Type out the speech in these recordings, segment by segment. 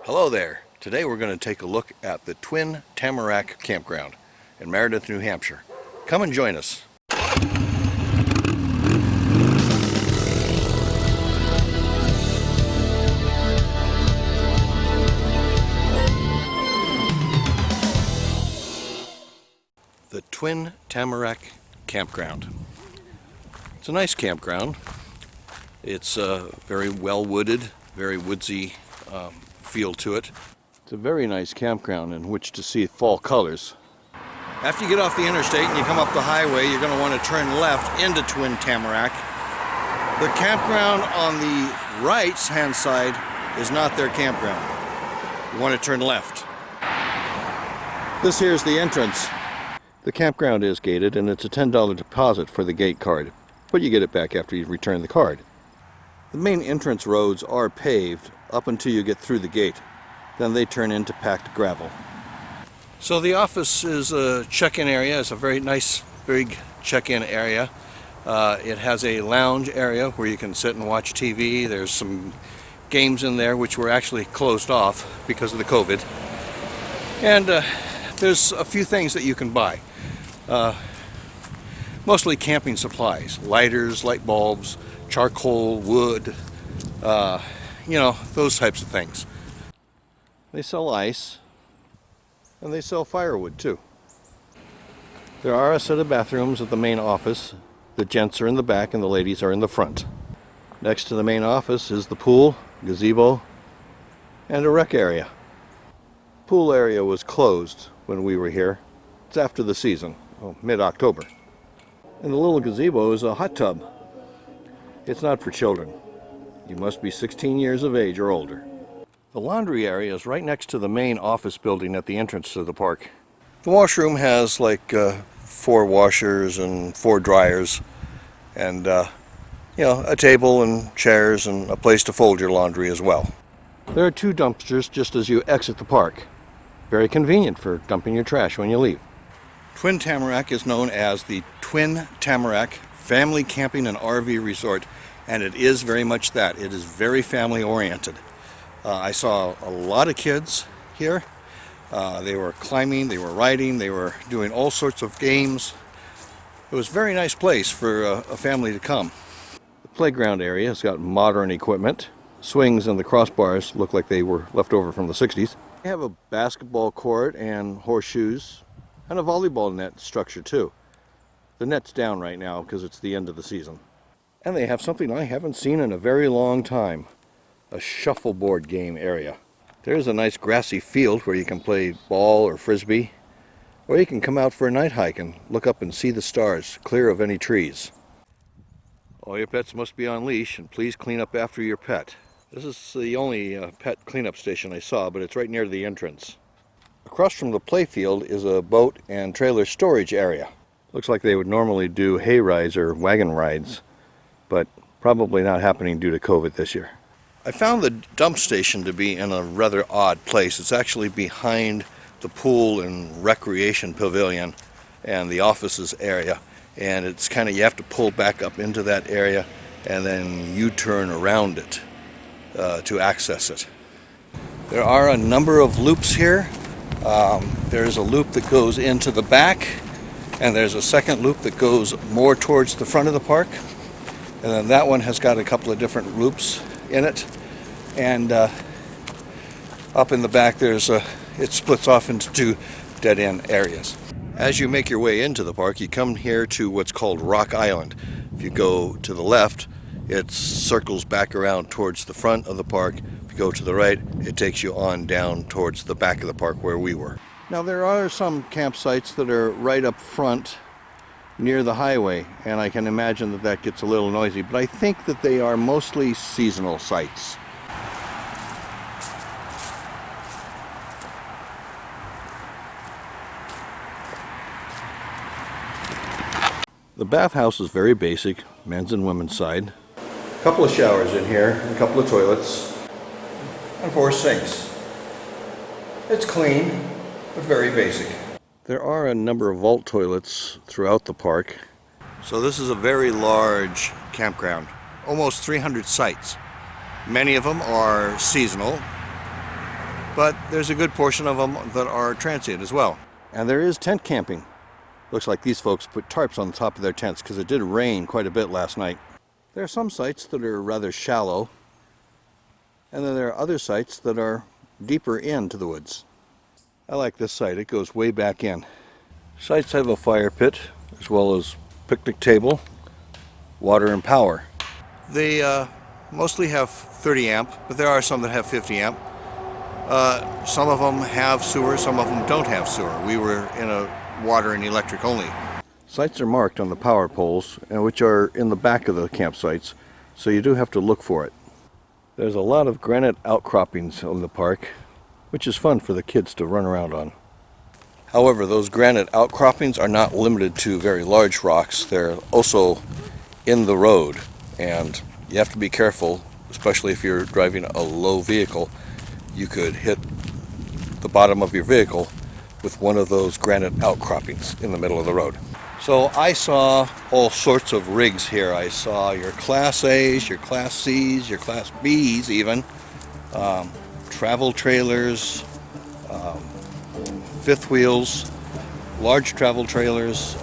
Hello there. Today we're going to take a look at the Twin Tamarack Campground in Meredith, New Hampshire. Come and join us. The Twin Tamarack Campground. It's a nice campground. It's very well wooded, very woodsy feel to it. It's a very nice campground in which to see fall colors. After you get off the interstate and you come up the highway, you're going to want to turn left into Twin Tamarack. The campground on the right-hand side is not their campground. You want to turn left. This here's the entrance. The campground is gated and it's a $10 deposit for the gate card, but you get it back after you return the card. The main entrance roads are paved up until you get through the gate. Then they turn into packed gravel. So the office is a check-in area. It's a very nice, big check-in area. It has a lounge area where you can sit and watch TV. There's some games in there which were actually closed off because of the COVID. And there's a few things that you can buy. Mostly camping supplies, lighters, light bulbs, charcoal, wood, those types of things. They sell ice, and they sell firewood too. There are a set of bathrooms at the main office. The gents are in the back and the ladies are in the front. Next to the main office is the pool, gazebo, and a rec area. Pool area was closed when we were here. It's after the season, mid-October. And the little gazebo is a hot tub. It's not for children. You must be 16 years of age or older. The laundry area is right next to the main office building at the entrance to the park. The washroom has like 4 washers and 4 dryers and a table and chairs and a place to fold your laundry as well. There are 2 dumpsters just as you exit the park. Very convenient for dumping your trash when you leave. Twin Tamarack is known as the Twin Tamarack Family Camping and RV Resort, and it is very much that. It is very family oriented. I saw a lot of kids here. They were climbing, they were riding, they were doing all sorts of games. It was a very nice place for a family to come. The playground area has got modern equipment. Swings and the crossbars look like they were left over from the 60s. They have a basketball court and horseshoes and a volleyball net structure too. The net's down right now because it's the end of the season. And they have something I haven't seen in a very long time. A shuffleboard game area. There's a nice grassy field where you can play ball or frisbee. Or you can come out for a night hike and look up and see the stars, clear of any trees. All your pets must be on leash, and please clean up after your pet. This is the only pet cleanup station I saw, but it's right near the entrance. Across from the playfield is a boat and trailer storage area. Looks like they would normally do hay rides or wagon rides, but probably not happening due to COVID this year. I found the dump station to be in a rather odd place. It's actually behind the pool and recreation pavilion and the offices area, and it's kind of, you have to pull back up into that area and then U-turn around it to access it. There are a number of loops here. There's a loop that goes into the back, and there's a second loop that goes more towards the front of the park, and then that one has got a couple of different loops in it, and up in the back it splits off into 2 dead-end areas. As you make your way into the park, you come here to what's called Rock Island. If you go to the left, it circles back around towards the front of the park. If you go to the right, it takes you on down towards the back of the park where we were. Now there are some campsites that are right up front near the highway, and I can imagine that that gets a little noisy, but I think that they are mostly seasonal sites. The bathhouse is very basic, men's and women's side. A couple of showers in here, a couple of toilets, and 4 sinks. It's clean, but very basic. There are a number of vault toilets throughout the park. So this is a very large campground, almost 300 sites. Many of them are seasonal, but there's a good portion of them that are transient as well. And there is tent camping. Looks like these folks put tarps on the top of their tents because it did rain quite a bit last night. There are some sites that are rather shallow, and then there are other sites that are deeper into the woods. I like this site. It goes way back in. Sites have a fire pit as well as picnic table, water and power. They mostly have 30 amp, but there are some that have 50 amp. Some of them have sewer, some of them don't have sewer. We were in a water and electric only. Sites are marked on the power poles, which are in the back of the campsites, so you do have to look for it. There's a lot of granite outcroppings in the park, which is fun for the kids to run around on. However, those granite outcroppings are not limited to very large rocks. They're also in the road, and you have to be careful, especially if you're driving a low vehicle. You could hit the bottom of your vehicle with one of those granite outcroppings in the middle of the road. So I saw all sorts of rigs here. I saw your Class A's, your Class C's, your Class B's even, travel trailers, fifth wheels, large travel trailers,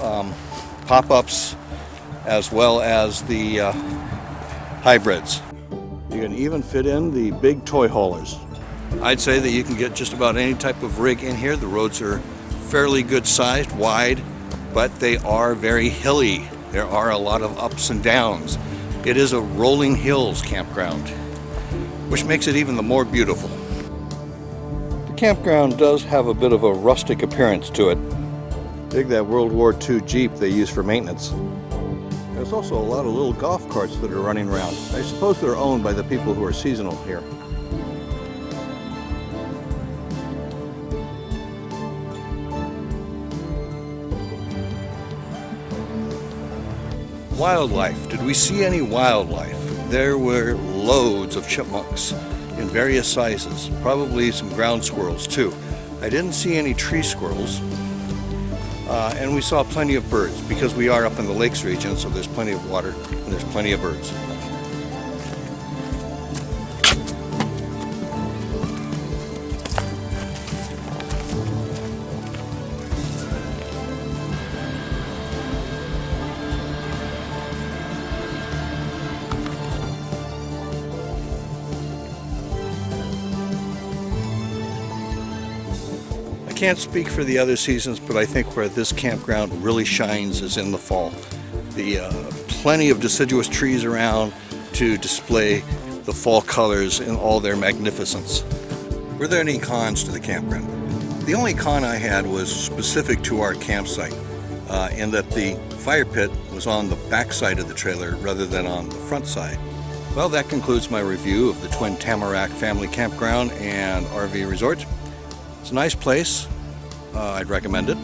pop-ups, as well as the hybrids. You can even fit in the big toy haulers. I'd say that you can get just about any type of rig in here. The roads are fairly good sized, wide, but they are very hilly. There are a lot of ups and downs. It is a rolling hills campground, which makes it even the more beautiful. The campground does have a bit of a rustic appearance to it. Dig that World War II Jeep they use for maintenance. There's also a lot of little golf carts that are running around. I suppose they're owned by the people who are seasonal here. Wildlife. Did we see any wildlife? There were loads of chipmunks in various sizes, probably some ground squirrels too. I didn't see any tree squirrels, and we saw plenty of birds because we are up in the lakes region, so there's plenty of water and there's plenty of birds. I can't speak for the other seasons, but I think where this campground really shines is in the fall. Plenty of deciduous trees around to display the fall colors in all their magnificence. Were there any cons to the campground? The only con I had was specific to our campsite, in that the fire pit was on the back side of the trailer rather than on the front side. Well, that concludes my review of the Twin Tamarack Family Campground and RV Resort. It's a nice place. I'd recommend it.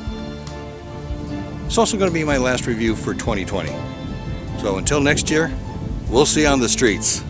It's also going to be my last review for 2020. So until next year, we'll see you on the streets.